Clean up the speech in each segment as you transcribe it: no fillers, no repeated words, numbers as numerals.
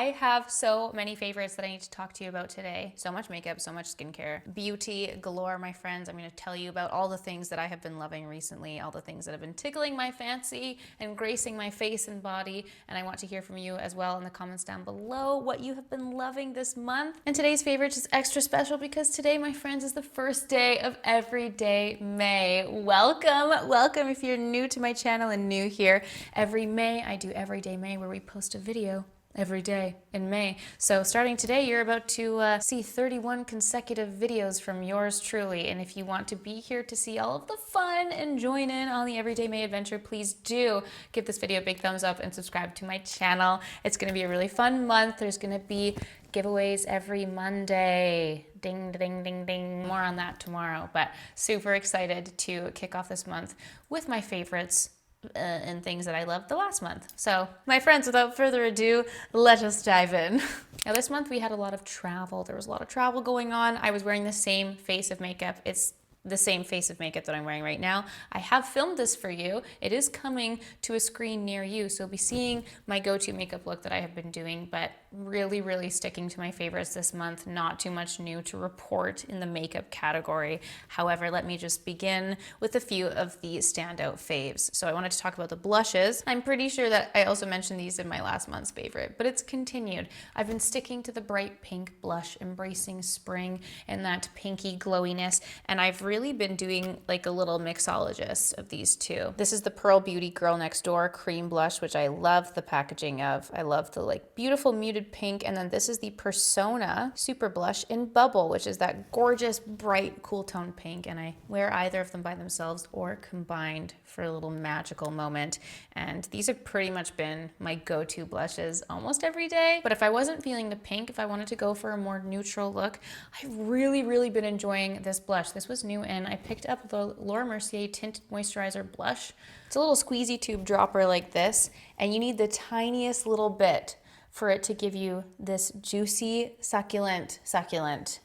I have so many favorites that I need to talk to you about today. So much makeup, so much skincare, beauty galore, my friends. I'm going to tell you about all the things that I have been loving recently, all the things that have been tickling my fancy and gracing my face and body. And I want to hear from you as well in the comments down below what you have been loving this month. And today's favorite is extra special because today, my friends, is the first day of Everyday May. Welcome, welcome if you're new to my channel and new here. Every May, I do Everyday May where we post a video every day in May. So starting today, you're about to see 31 consecutive videos from yours truly. And if you want to be here to see all of the fun and join in on the Everyday May adventure, please do give this video a big thumbs up and subscribe to my channel. It's going to be a really fun month. There's going to be giveaways every Monday. Ding, ding, ding, ding. More on that tomorrow, but super excited to kick off this month with my favorites and things that I loved the last month. So, my friends, without further ado, let us dive in. Now, this month we had a lot of travel. There was a lot of travel going on. I was wearing the same face of makeup. It's the same face of makeup that I'm wearing right now. I have filmed this for you. It is coming to a screen near you, so you'll be seeing my go-to makeup look that I have been doing, but really sticking to my favorites this month. Not too much new to report in the makeup category. However, let me just begin with a few of the standout faves. So I wanted to talk about the blushes. I'm pretty sure that I also mentioned these in my last month's favorite, but it's continued. I've been sticking to the bright pink blush, embracing spring and that pinky glowiness, and I've really been doing like a little mixologist of these two. This is the Pearl Beauty Girl Next Door cream blush, which I love the packaging of. I love the like beautiful muted pink, and then this is the Persona Super Blush in Bubble, which is that gorgeous bright cool tone pink, and I wear either of them by themselves or combined for a little magical moment. And these have pretty much been my go-to blushes almost every day. But if I wasn't feeling the pink, if I wanted to go for a more neutral look, I've really been enjoying this blush. This was new and I picked up the Laura Mercier Tint Moisturizer Blush. It's a little squeezy tube dropper like this, and you need the tiniest little bit for it to give you this juicy, succulent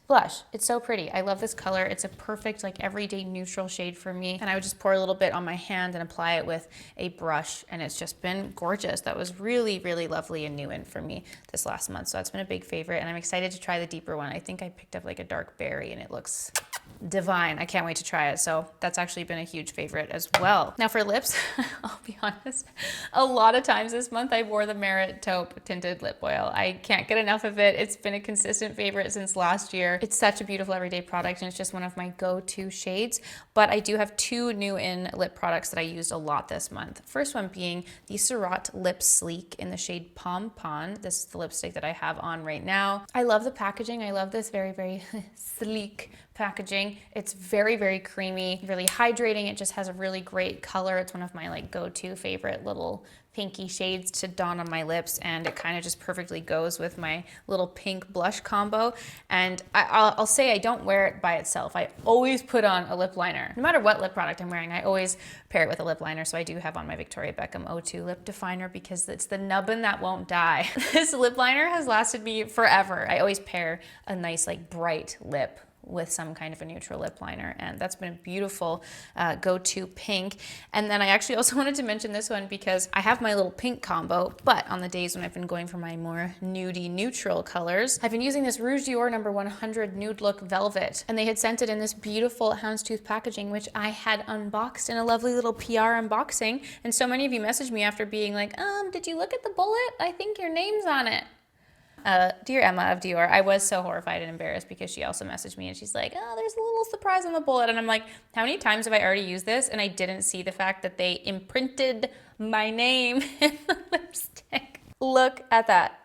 blush. It's so pretty. I love this color. It's a perfect, like, everyday neutral shade for me. And I would just pour a little bit on my hand and apply it with a brush, and it's just been gorgeous. That was really lovely and new in for me this last month. So that's been a big favorite, and I'm excited to try the deeper one. I think I picked up like a dark berry, and it looks divine. I can't wait to try it. So that's actually been a huge favorite as well. Now for lips, I'll be honest, a lot of times this month I wore the Merit Taupe Tinted Lip Oil. I can't get enough of it. It's been a consistent favorite since last year. It's such a beautiful everyday product, and it's just one of my go-to shades. But I do have two new in lip products that I used a lot this month. First one being the Surratt Lip Sleek in the shade Pom Pon. This is the lipstick that I have on right now. I love the packaging. I love this very sleek packaging. It's very creamy, really hydrating. It just has a really great color. It's one of my like go-to favorite little pinky shades to don on my lips, and it kind of just perfectly goes with my little pink blush combo. And I'll say I don't wear it by itself. I always put on a lip liner. No matter what lip product I'm wearing, I always pair it with a lip liner. So I do have on my Victoria Beckham O2 lip definer because it's the nubbin that won't die. This lip liner has lasted me forever. I always pair a nice like bright lip with some kind of a neutral lip liner, and that's been a beautiful go-to pink. And then I actually also wanted to mention this one because I have my little pink combo, but on the days when I've been going for my more nudie neutral colors, I've been using this Rouge Dior No. 100 Nude Look Velvet, and they had sent it in this beautiful houndstooth packaging, which I had unboxed in a lovely little PR unboxing. And so many of you messaged me after being like, did you look at the bullet? I think your name's on it. Dear Emma of Dior, I was so horrified and embarrassed because she also messaged me and she's like, there's a little surprise on the bullet. And I'm like, how many times have I already used this? And I didn't see the fact that they imprinted my name in the lipstick. Look at that.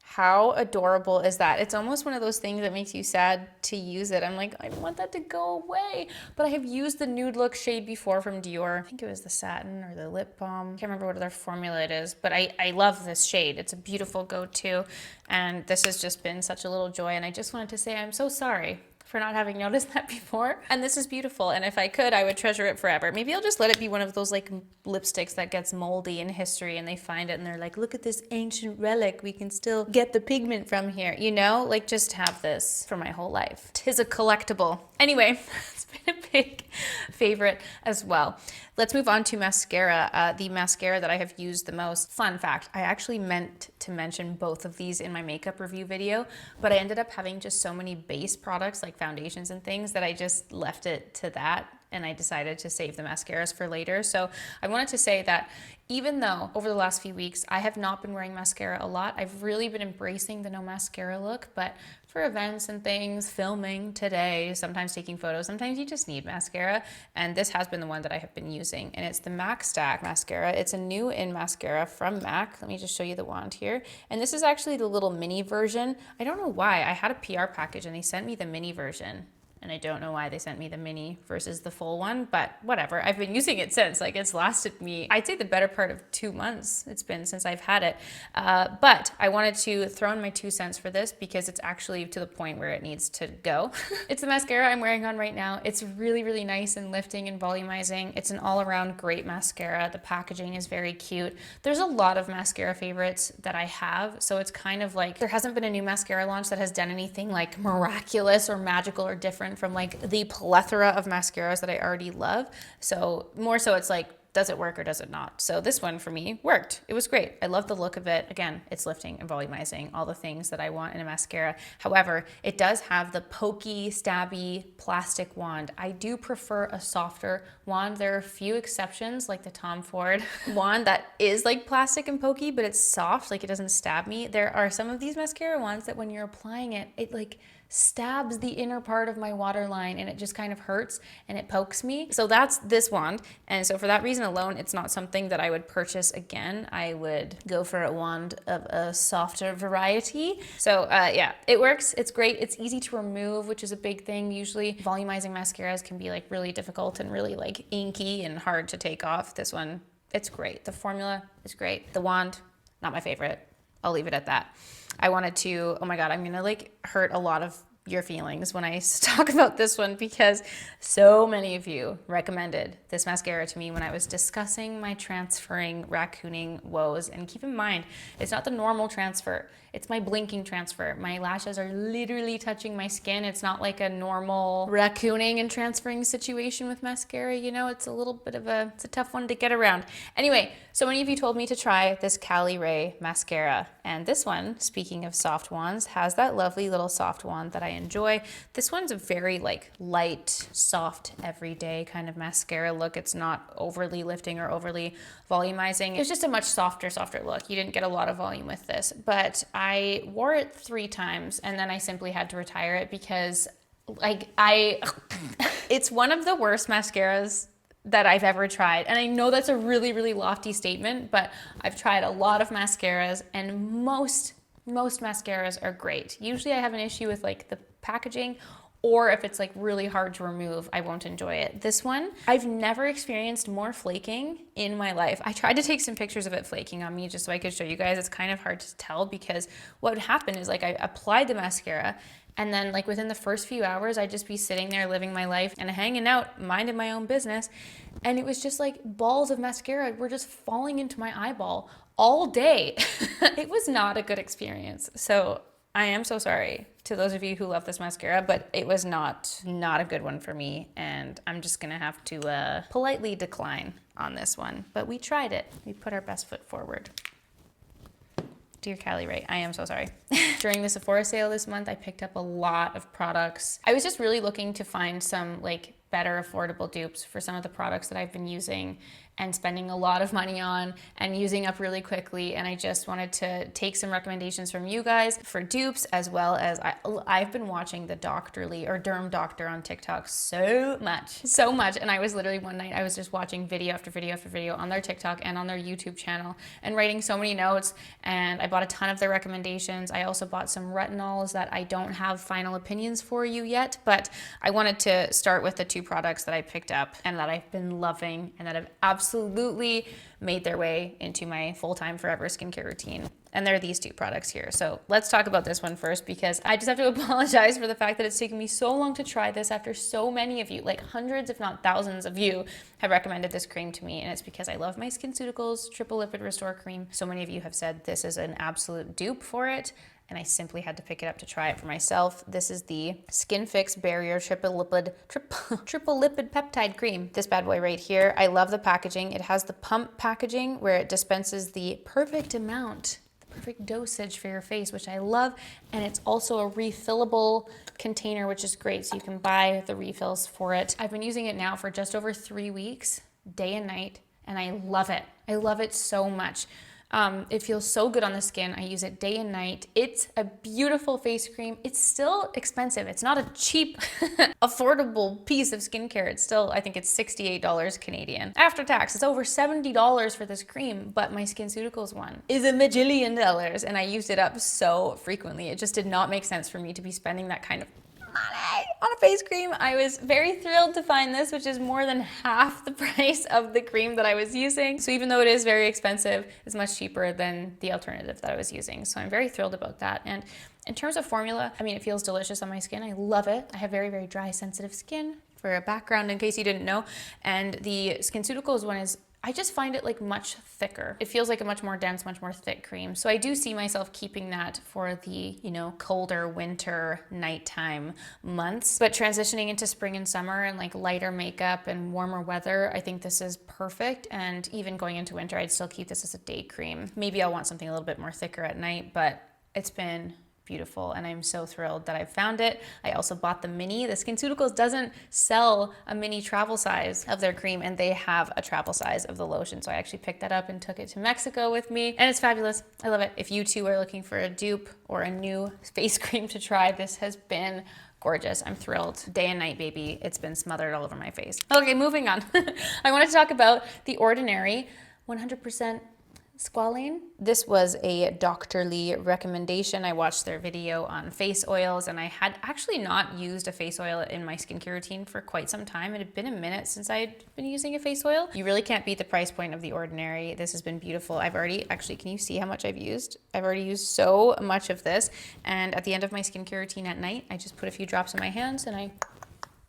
How adorable is that? It's almost one of those things that makes you sad to use it. I'm like, I want that to go away. But I have used the Nude Look shade before from Dior. I think it was the satin or the lip balm. I can't remember what other formula it is, but I love this shade. It's a beautiful go-to, and this has just been such a little joy. And I just wanted to say I'm so sorry for not having noticed that before. And this is beautiful, and if I could, I would treasure it forever. Maybe I'll just let it be one of those like lipsticks that gets moldy in history and they find it and they're like, look at this ancient relic, we can still get the pigment from here, you know? Like, just have this for my whole life. 'Tis a collectible. Anyway, it's been a big favorite as well. Let's move on to mascara. The mascara that I have used the most. Fun fact, I actually meant to mention both of these in my makeup review video, but I ended up having just so many base products like foundations and things that I just left it to that, and I decided to save the mascaras for later. So I wanted to say that even though over the last few weeks I have not been wearing mascara a lot, I've really been embracing the no mascara look, but for events and things, filming today, sometimes taking photos, sometimes you just need mascara, and this has been the one that I have been using, and it's the MAC Stack mascara. It's a new in mascara from MAC. Let me just show you the wand here, and this is actually the little mini version. I don't know why, I had a PR package and they sent me the mini version, and I don't know why they sent me the mini versus the full one, but whatever. I've been using it since. Like, it's lasted me, I'd say, the better part of 2 months it's been since I've had it. But I wanted to throw in my 2 cents for this because it's actually to the point where it needs to go. It's the mascara I'm wearing on right now. It's really, really nice and lifting and volumizing. It's an all-around great mascara. The packaging is very cute. There's a lot of mascara favorites that I have, so it's kind of like there hasn't been a new mascara launch that has done anything like miraculous or magical or different from like the plethora of mascaras that I already love. So more so it's like, does it work or does it not? So this one for me worked. It was great. I love the look of it. Again, it's lifting and volumizing, all the things that I want in a mascara. However, it does have the pokey, stabby plastic wand. I do prefer a softer wand. There are a few exceptions, like the Tom Ford wand that is like plastic and pokey, but it's soft, like it doesn't stab me. There are some of these mascara wands that when you're applying it, it like stabs the inner part of my waterline and it just kind of hurts and it pokes me. So that's this wand. And so for that reason alone, it's not something that I would purchase again. I would go for a wand of a softer variety. So yeah, it works. It's great. It's easy to remove, which is a big thing. Usually volumizing mascaras can be like really difficult and really like inky and hard to take off. This one, it's great. The formula is great. The wand, not my favorite. I'll leave it at that. I wanted to, oh my God, I'm gonna like hurt a lot of your feelings when I talk about this one because so many of you recommended this mascara to me when I was discussing my transferring raccooning woes. And keep in mind, it's not the normal transfer. It's my blinking transfer. My lashes are literally touching my skin. It's not like a normal raccooning and transferring situation with mascara. You know, it's a little bit of it's a tough one to get around. Anyway, so many of you told me to try this Cali Ray mascara. And this one, speaking of soft wands, has that lovely little soft wand that I enjoy. This one's a very like light, soft, everyday kind of mascara look. It's not overly lifting or overly volumizing. It's just a much softer look. You didn't get a lot of volume with this, but I wore it 3 times and then I simply had to retire it because like it's one of the worst mascaras that I've ever tried. And I know that's a really, really lofty statement, but I've tried a lot of mascaras and most mascaras are great. Usually I have an issue with like the packaging, or if it's like really hard to remove, I won't enjoy it. This one, I've never experienced more flaking in my life. I tried to take some pictures of it flaking on me just so I could show you guys. It's kind of hard to tell because what would happen is like I applied the mascara and then like within the first few hours, I'd just be sitting there living my life and hanging out, minding my own business. And it was just like balls of mascara were just falling into my eyeball all day. It was not a good experience. So I am so sorry to those of you who love this mascara, but it was not a good one for me. And I'm just gonna have to politely decline on this one. But we tried it. We put our best foot forward. Dear Cali Ray, I am so sorry. During the Sephora sale this month, I picked up a lot of products. I was just really looking to find some like better affordable dupes for some of the products that I've been using and spending a lot of money on and using up really quickly. And I just wanted to take some recommendations from you guys for dupes, as well as I've been watching the Doctorly or Derm Doctor on TikTok so much. And I was literally one night, I was just watching video after video after video on their TikTok and on their YouTube channel and writing so many notes. And I bought a ton of their recommendations. I also bought some retinols that I don't have final opinions for you yet, but I wanted to start with the 2 products that I picked up and that I've been loving and that have absolutely made their way into my full-time forever skincare routine. And they're these 2 products here. So let's talk about this one first because I just have to apologize for the fact that it's taken me so long to try this after so many of you, like hundreds if not thousands of you have recommended this cream to me. And it's because I love my SkinCeuticals Triple Lipid Restore Cream. So many of you have said this is an absolute dupe for it. and I simply had to pick it up to try it for myself. This is the Skin Fix Barrier Triple Lipid Peptide Cream. This bad boy right here. I love the packaging. It has the pump packaging where it dispenses the perfect amount, the perfect dosage for your face, which I love. And it's also a refillable container, which is great. So you can buy the refills for it. I've been using it now for just over 3 weeks, day and night, and I love it. I love it so much. It feels so good on the skin. I use it day and night. It's a beautiful face cream. It's still expensive. It's not a cheap, affordable piece of skincare. It's still, I think it's $68 Canadian. After tax, it's over $70 for this cream, but my SkinCeuticals one is $1 majillion, and I used it up so frequently. It just did not make sense for me to be spending that kind of money on a face cream. I was very thrilled to find this, which is more than half the price of the cream that I was using. So even though it is very expensive, it's much cheaper than the alternative that I was using. So I'm very thrilled about that. And in terms of formula, I mean, it feels delicious on my skin. I love it. I have very, very dry, sensitive skin, for a background in case you didn't know. And the SkinCeuticals one is, I just find it like much thicker. It feels like a much more dense, much more thick cream. So I do see myself keeping that for the, colder winter nighttime months. But transitioning into spring and summer and like lighter makeup and warmer weather, I think this is perfect. And even going into winter, I'd still keep this as a day cream. Maybe I'll want something a little bit more thicker at night, but it's been beautiful, and I'm so thrilled that I found it. I also bought the mini. The SkinCeuticals doesn't sell a mini travel size of their cream, and they have a travel size of the lotion. So I actually picked that up and took it to Mexico with me, and it's fabulous. I love it. If you too are looking for a dupe or a new face cream to try, this has been gorgeous. I'm thrilled. Day and night, baby. It's been smothered all over my face. Okay, moving on. I want to talk about The Ordinary 100% squalane. This was a Dr. Lee recommendation. I watched their video on face oils, and I had actually not used a face oil in my skincare routine for quite some time. It had been a minute since I'd been using a face oil. You really can't beat the price point of The Ordinary. This has been beautiful. I've already, actually, can you see how much I've used? I've already used so much of this. And at the end of my skincare routine at night, I just put a few drops in my hands and I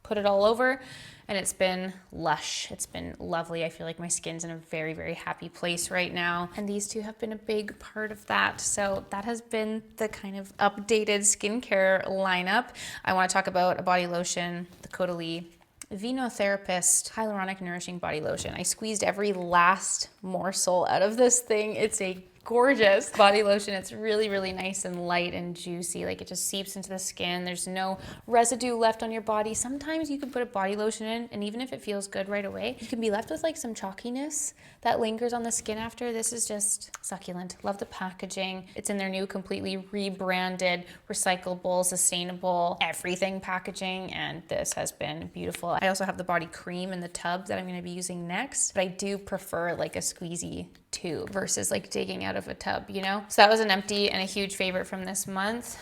put it all over. And it's been lush. It's been lovely. I feel like my skin's in a very, very happy place right now. And these two have been a big part of that. So that has been the kind of updated skincare lineup. I want to talk about a body lotion, the Caudalie Venotherapist Hyaluronic Nourishing Body Lotion. I squeezed every last morsel out of this thing. It's a gorgeous body lotion. It's really, really nice and light and juicy. Like, it just seeps into the skin. There's no residue left on your body. Sometimes you can put a body lotion in, and even if it feels good right away, you can be left with like some chalkiness that lingers on the skin after. This is just succulent. Love the packaging. It's in their new completely rebranded, recyclable, sustainable, everything packaging, and this has been beautiful. I also have the body cream in the tub that I'm going to be using next, but I do prefer like a squeezy tube versus like digging out of a tub, So that was an empty and a huge favorite from this month.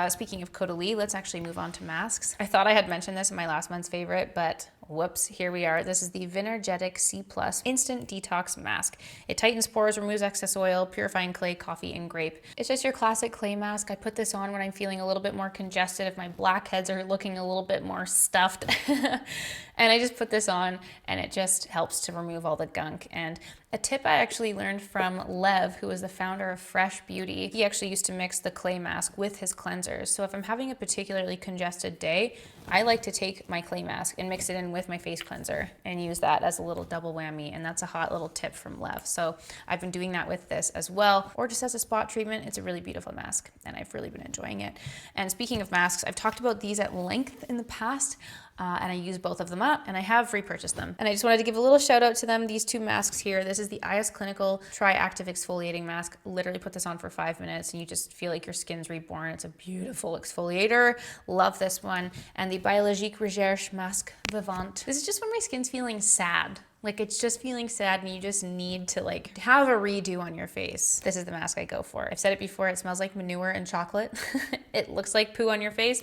Speaking of Caudalie, let's actually move on to masks. I thought I had mentioned this in my last month's favorite, but whoops, here we are. This is the Vinergetic C+ Instant Detox Mask. It tightens pores, removes excess oil, purifying clay, coffee, and grape. It's just your classic clay mask. I put this on when I'm feeling a little bit more congested, if my blackheads are looking a little bit more stuffed. And I just put this on, and it just helps to remove all the gunk. And a tip I actually learned from Lev, who is the founder of Fresh Beauty, he actually used to mix the clay mask with his cleansers. So if I'm having a particularly congested day, I like to take my clay mask and mix it in with my face cleanser and use that as a little double whammy. And that's a hot little tip from Lev. So I've been doing that with this as well, or just as a spot treatment. It's a really beautiful mask, and I've really been enjoying it. And speaking of masks, I've talked about these at length in the past. And I use both of them up, and I have repurchased them. And I just wanted to give a little shout out to them. These two masks here. This is the IS Clinical Tri-Active Exfoliating Mask. Literally put this on for 5 minutes and you just feel like your skin's reborn. It's a beautiful exfoliator. Love this one. And the Biologique Recherche Masque Vivant. This is just when my skin's feeling sad. Like, it's just feeling sad and you just need to like have a redo on your face. This is the mask I go for. I've said it before, it smells like manure and chocolate. It looks like poo on your face.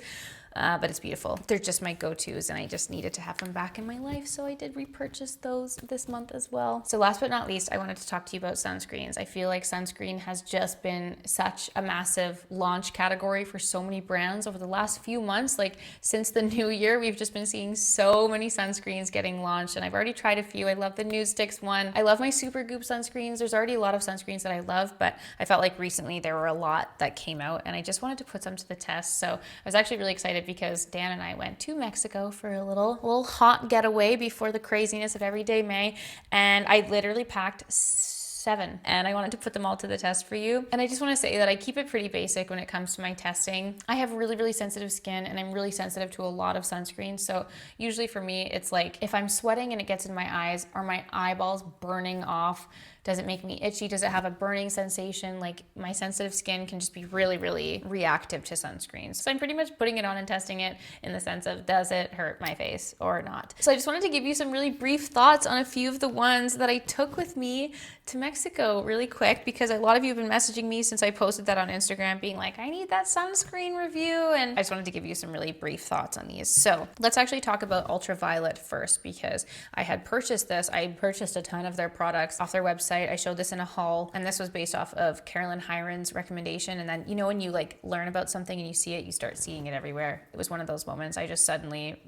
but it's beautiful. They're just my go-tos, and I just needed to have them back in my life, so I did repurchase those this month as well. So last but not least, I wanted to talk to you about sunscreens. I feel like sunscreen has just been such a massive launch category for so many brands over the last few months. Like since the new year, we've just been seeing so many sunscreens getting launched, and I've already tried a few. I love the Nude Sticks one. I love my Super Goop sunscreens. There's already a lot of sunscreens that I love, but I felt like recently there were a lot that came out, and I just wanted to put some to the test. So I was actually really excited because Dan and I went to Mexico for a little hot getaway before the craziness of everyday May, and I literally packed 7, and I wanted to put them all to the test for you. And I just want to say that I keep it pretty basic when it comes to my testing. I have really sensitive skin, and I'm really sensitive to a lot of sunscreen. So usually for me, it's like if I'm sweating and it gets in my eyes, are my eyeballs burning off? Does it make me itchy? Does it have a burning sensation? Like my sensitive skin can just be really reactive to sunscreens. So I'm pretty much putting it on and testing it in the sense of, does it hurt my face or not? So I just wanted to give you some really brief thoughts on a few of the ones that I took with me to Mexico really quick, because a lot of you have been messaging me since I posted that on Instagram being like, I need that sunscreen review. And I just wanted to give you some really brief thoughts on these. So let's actually talk about Ultraviolet first, because I had purchased this. I purchased a ton of their products off their website. I showed this in a haul, and this was based off of Carolyn Hiron's recommendation. And then, you know, when you like learn about something and you see it, you start seeing it everywhere. It was one of those moments. I just suddenly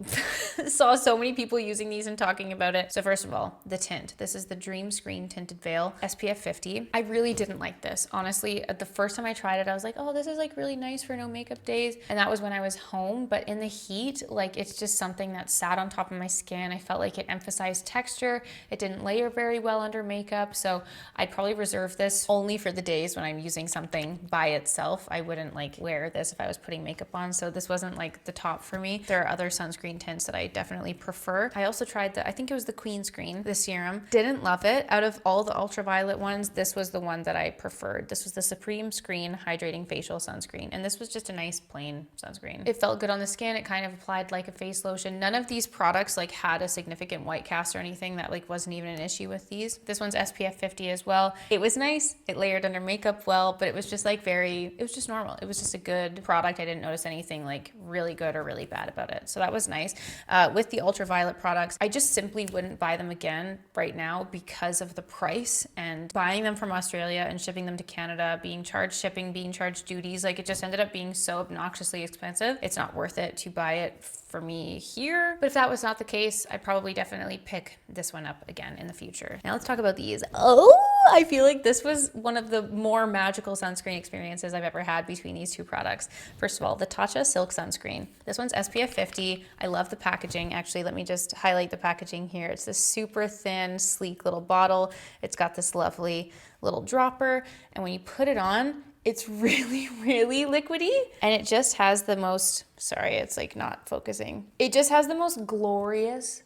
saw so many people using these and talking about it. So first of all, the tint. This is the Dream Screen Tinted Veil, SPF 50. I really didn't like this. Honestly, the first time I tried it, I was like, oh, this is like really nice for no makeup days. And that was when I was home. But in the heat, like it's just something that sat on top of my skin. I felt like it emphasized texture. It didn't layer very well under makeup. So I'd probably reserve this only for the days when I'm using something by itself. I wouldn't like wear this if I was putting makeup on. So this wasn't like the top for me. There are other sunscreen tints that I definitely prefer. I also tried I think it was the Queen Screen, the serum. Didn't love it. Out of all the ultraviolet ones, this was the one that I preferred. This was the Supreme Screen Hydrating Facial Sunscreen. And this was just a nice plain sunscreen. It felt good on the skin. It kind of applied like a face lotion. None of these products like had a significant white cast or anything. That like wasn't even an issue with these. This one's SPF 50 as well. It was nice. It layered under makeup well, but it was just like it was just normal. It was just a good product. I didn't notice anything like really good or really bad about it. So that was nice. With the ultraviolet products, I just simply wouldn't buy them again right now because of the price, and buying them from Australia and shipping them to Canada, being charged shipping, being charged duties, like it just ended up being so obnoxiously expensive. It's not worth it to buy it for me here. But if that was not the case, I'd probably definitely pick this one up again in the future. Now let's talk about these. Oh, I feel like this was one of the more magical sunscreen experiences I've ever had between these two products. First of all, the Tatcha Silk Sunscreen. This one's SPF 50. I love the packaging. Actually, let me just highlight the packaging here. It's this super thin, sleek little bottle. It's got this lovely little dropper. And when you put it on, it's really liquidy, and it just has the most, sorry, it's like not focusing. It just has the most glorious,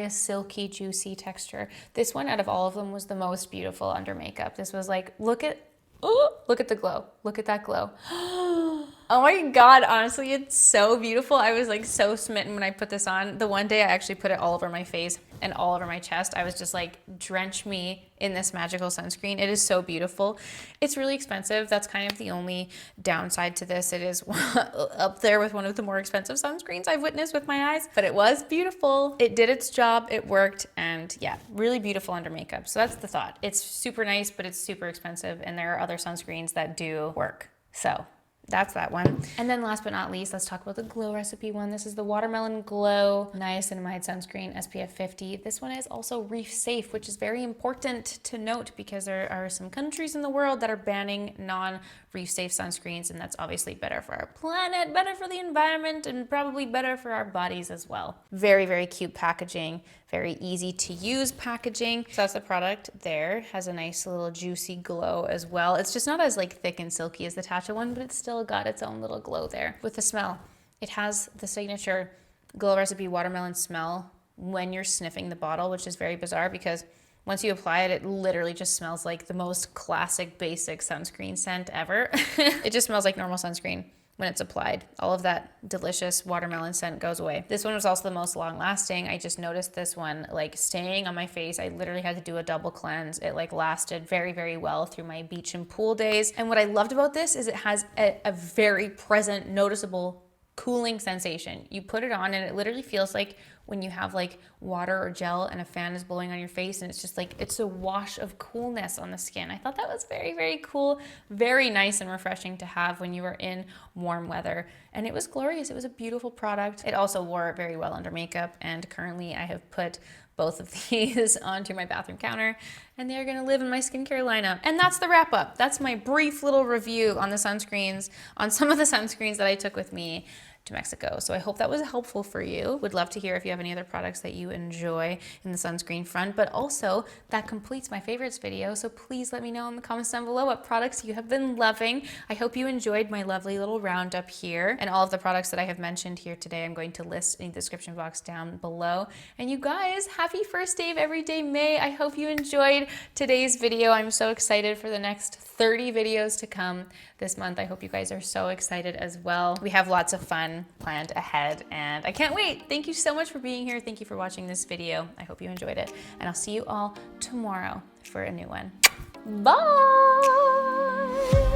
silky, juicy texture. This one out of all of them was the most beautiful under makeup. This was like, look at the glow. Look at that glow. Oh my God, honestly, it's so beautiful. I was like so smitten when I put this on. The one day I actually put it all over my face and all over my chest. I was just like, drench me in this magical sunscreen. It is so beautiful. It's really expensive. That's kind of the only downside to this. It is up there with one of the more expensive sunscreens I've witnessed with my eyes, but it was beautiful. It did its job. It worked. And yeah, really beautiful under makeup. So that's the thought. It's super nice, but it's super expensive. And there are other sunscreens that do work. So that's that one. And then last but not least, let's talk about the Glow Recipe one. This is the Watermelon Glow Niacinamide Sunscreen SPF 50. This one is also reef safe, which is very important to note because there are some countries in the world that are banning non-reef safe sunscreens, and that's obviously better for our planet, better for the environment, and probably better for our bodies as well. Very cute packaging, very easy to use packaging. So that's the product there. Has a nice little juicy glow as well. It's just not as like thick and silky as the Tatcha one, but it's still got its own little glow there. With the smell, it has the signature Glow Recipe watermelon smell when you're sniffing the bottle, which is very bizarre because once you apply it, it literally just smells like the most classic basic sunscreen scent ever. It just smells like normal sunscreen when it's applied. All of that delicious watermelon scent goes away. This one was also the most long lasting. I just noticed this one like staying on my face. I literally had to do a double cleanse. It like lasted very well through my beach and pool days. And what I loved about this is it has a very present, noticeable cooling sensation. You put it on and it literally feels like when you have like water or gel and a fan is blowing on your face, and it's just like, it's a wash of coolness on the skin. I thought that was very, very cool, very nice and refreshing to have when you were in warm weather. And it was glorious. It was a beautiful product. It also wore very well under makeup, and currently I have put both of these onto my bathroom counter, and they're gonna live in my skincare lineup. And that's the wrap up. That's my brief little review on the sunscreens, on some of the sunscreens that I took with me to Mexico. So I hope that was helpful for you. Would love to hear if you have any other products that you enjoy in the sunscreen front, but also that completes my favorites video. So please let me know in the comments down below what products you have been loving. I hope you enjoyed my lovely little roundup here, and all of the products that I have mentioned here today I'm going to list in the description box down below. And you guys, happy first day of Everyday May. I hope you enjoyed today's video. I'm so excited for the next 30 videos to come this month. I hope you guys are so excited as well. We have lots of fun planned ahead, and I can't wait. Thank you so much for being here. Thank you for watching this video. I hope you enjoyed it, and I'll see you all tomorrow for a new one. Bye!